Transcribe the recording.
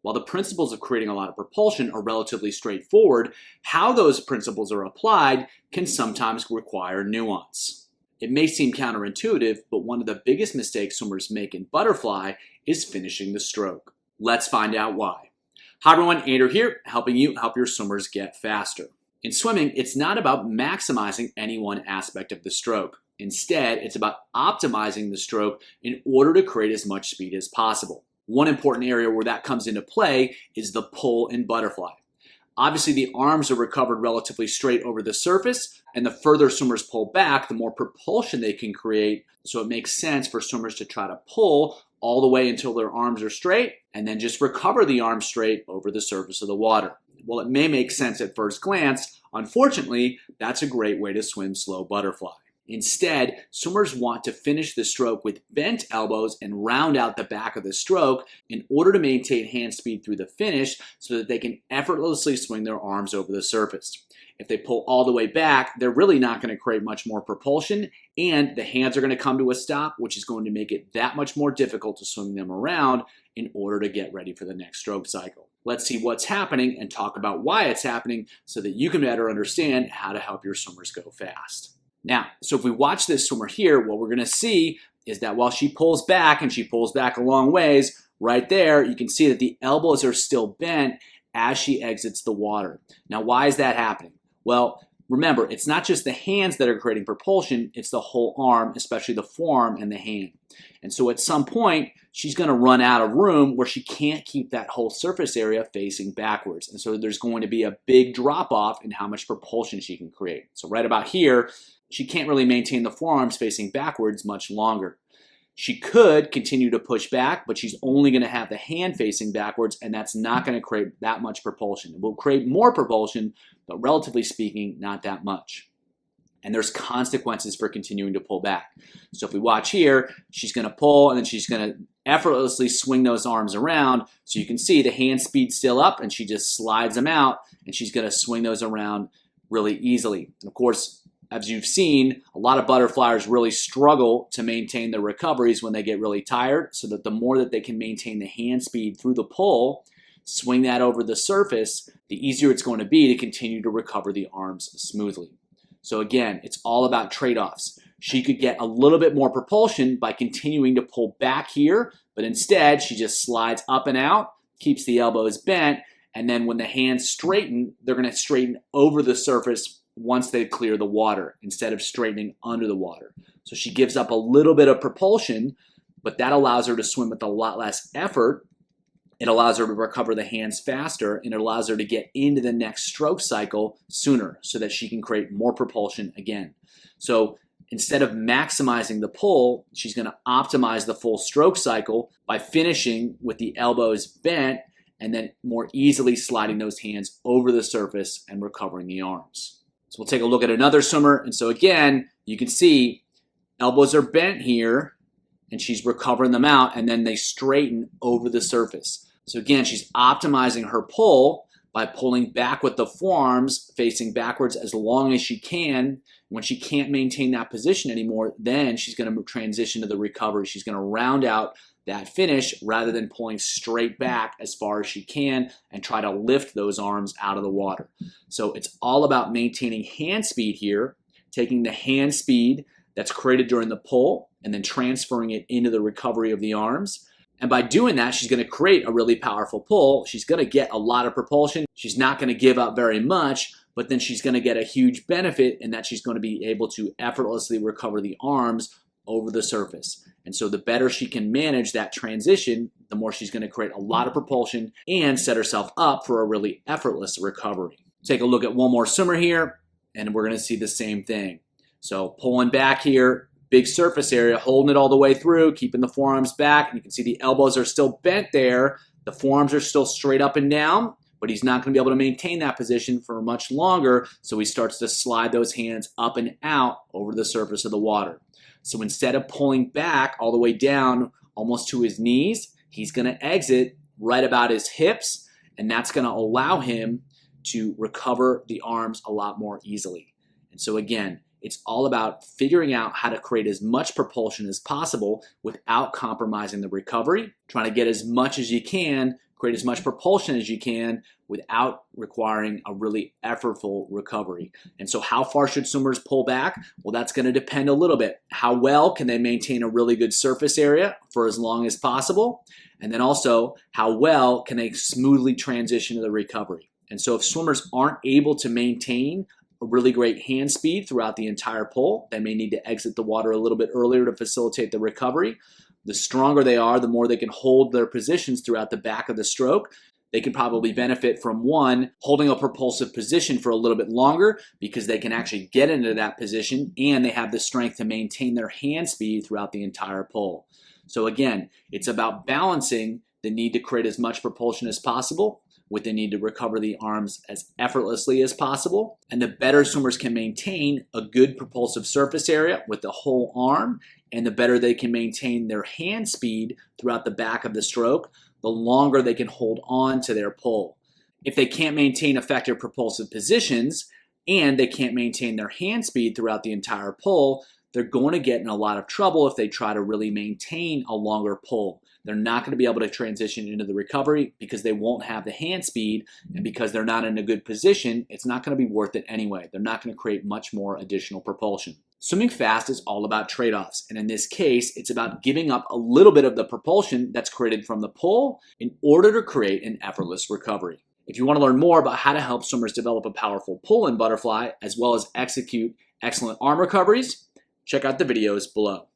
While the principles of creating a lot of propulsion are relatively straightforward, how those principles are applied can sometimes require nuance. It may seem counterintuitive, but one of the biggest mistakes swimmers make in butterfly is finishing the stroke. Let's find out why. Hi everyone, Andrew here, helping you help your swimmers get faster. In swimming, it's not about maximizing any one aspect of the stroke. Instead, it's about optimizing the stroke in order to create as much speed as possible. One important area where that comes into play is the pull in butterfly. Obviously, the arms are recovered relatively straight over the surface, and the further swimmers pull back, the more propulsion they can create. So it makes sense for swimmers to try to pull all the way until their arms are straight, and then just recover the arms straight over the surface of the water. Well, it may make sense at first glance. Unfortunately, that's a great way to swim slow butterfly. Instead, swimmers want to finish the stroke with bent elbows and round out the back of the stroke in order to maintain hand speed through the finish so that they can effortlessly swing their arms over the surface. If they pull all the way back, they're really not going to create much more propulsion, and the hands are going to come to a stop, which is going to make it that much more difficult to swing them around in order to get ready for the next stroke cycle. Let's see what's happening and talk about why it's happening so that you can better understand how to help your swimmers go fast. Now, so if we watch this swimmer here, what we're going to see is that while she pulls back, and she pulls back a long ways, right there, you can see that the elbows are still bent as she exits the water. Now, why is that happening? Well, remember, it's not just the hands that are creating propulsion, it's the whole arm, especially the forearm and the hand. And so at some point, she's going to run out of room where she can't keep that whole surface area facing backwards. And so there's going to be a big drop off in how much propulsion she can create. So right about here, she can't really maintain the forearms facing backwards much longer. She could continue to push back, but she's only going to have the hand facing backwards, and that's not going to create that much propulsion. It will create more propulsion, but relatively speaking, not that much. And there's consequences for continuing to pull back. So if we watch here, she's going to pull, and then she's going to effortlessly swing those arms around. So you can see the hand speed's still up, and she just slides them out, and she's going to swing those around really easily. And of course, as you've seen, a lot of butterflies really struggle to maintain their recoveries when they get really tired, so that the more that they can maintain the hand speed through the pull, swing that over the surface, the easier it's going to be to continue to recover the arms smoothly. So again, it's all about trade-offs. She could get a little bit more propulsion by continuing to pull back here, but instead she just slides up and out, keeps the elbows bent, and then when the hands straighten, they're going to straighten over the surface once they clear the water instead of straightening under the water. So she gives up a little bit of propulsion, but that allows her to swim with a lot less effort. It allows her to recover the hands faster, and it allows her to get into the next stroke cycle sooner so that she can create more propulsion again. So instead of maximizing the pull, she's going to optimize the full stroke cycle by finishing with the elbows bent and then more easily sliding those hands over the surface and recovering the arms. So we'll take a look at another swimmer. And so again, you can see elbows are bent here, and she's recovering them out, and then they straighten over the surface. So again, she's optimizing her pull by pulling back with the forearms facing backwards as long as she can. When she can't maintain that position anymore, then she's going to transition to the recovery. She's going to round out that finish rather than pulling straight back as far as she can and try to lift those arms out of the water. So it's all about maintaining hand speed here, taking the hand speed that's created during the pull and then transferring it into the recovery of the arms. And by doing that, she's going to create a really powerful pull. She's going to get a lot of propulsion. She's not going to give up very much, but then she's going to get a huge benefit in that she's going to be able to effortlessly recover the arms over the surface. And so the better she can manage that transition, the more she's going to create a lot of propulsion and set herself up for a really effortless recovery. Take a look at one more swimmer here, and we're going to see the same thing. So pulling back here, big surface area, holding it all the way through, keeping the forearms back. And you can see the elbows are still bent there. The forearms are still straight up and down, but he's not going to be able to maintain that position for much longer. So he starts to slide those hands up and out over the surface of the water. So instead of pulling back all the way down almost to his knees, he's going to exit right about his hips, and that's going to allow him to recover the arms a lot more easily. And so again, it's all about figuring out how to create as much propulsion as possible without compromising the recovery, trying to get as much as you can, create as much propulsion as you can without requiring a really effortful recovery. And so how far should swimmers pull back? Well, that's going to depend a little bit. How well can they maintain a really good surface area for as long as possible? And then also, how well can they smoothly transition to the recovery? And so if swimmers aren't able to maintain a really great hand speed throughout the entire pull, they may need to exit the water a little bit earlier to facilitate the recovery. The stronger they are, the more they can hold their positions throughout the back of the stroke. They can probably benefit from, one, holding a propulsive position for a little bit longer because they can actually get into that position and they have the strength to maintain their hand speed throughout the entire pull. So again, it's about balancing the need to create as much propulsion as possible with the need to recover the arms as effortlessly as possible. And the better swimmers can maintain a good propulsive surface area with the whole arm, and the better they can maintain their hand speed throughout the back of the stroke, the longer they can hold on to their pull. If they can't maintain effective propulsive positions and they can't maintain their hand speed throughout the entire pull, they're going to get in a lot of trouble if they try to really maintain a longer pull. They're not going to be able to transition into the recovery because they won't have the hand speed, and because they're not in a good position, it's not going to be worth it anyway. They're not going to create much more additional propulsion. Swimming fast is all about trade-offs, and in this case, it's about giving up a little bit of the propulsion that's created from the pull in order to create an effortless recovery. If you want to learn more about how to help swimmers develop a powerful pull in butterfly, as well as execute excellent arm recoveries, check out the videos below.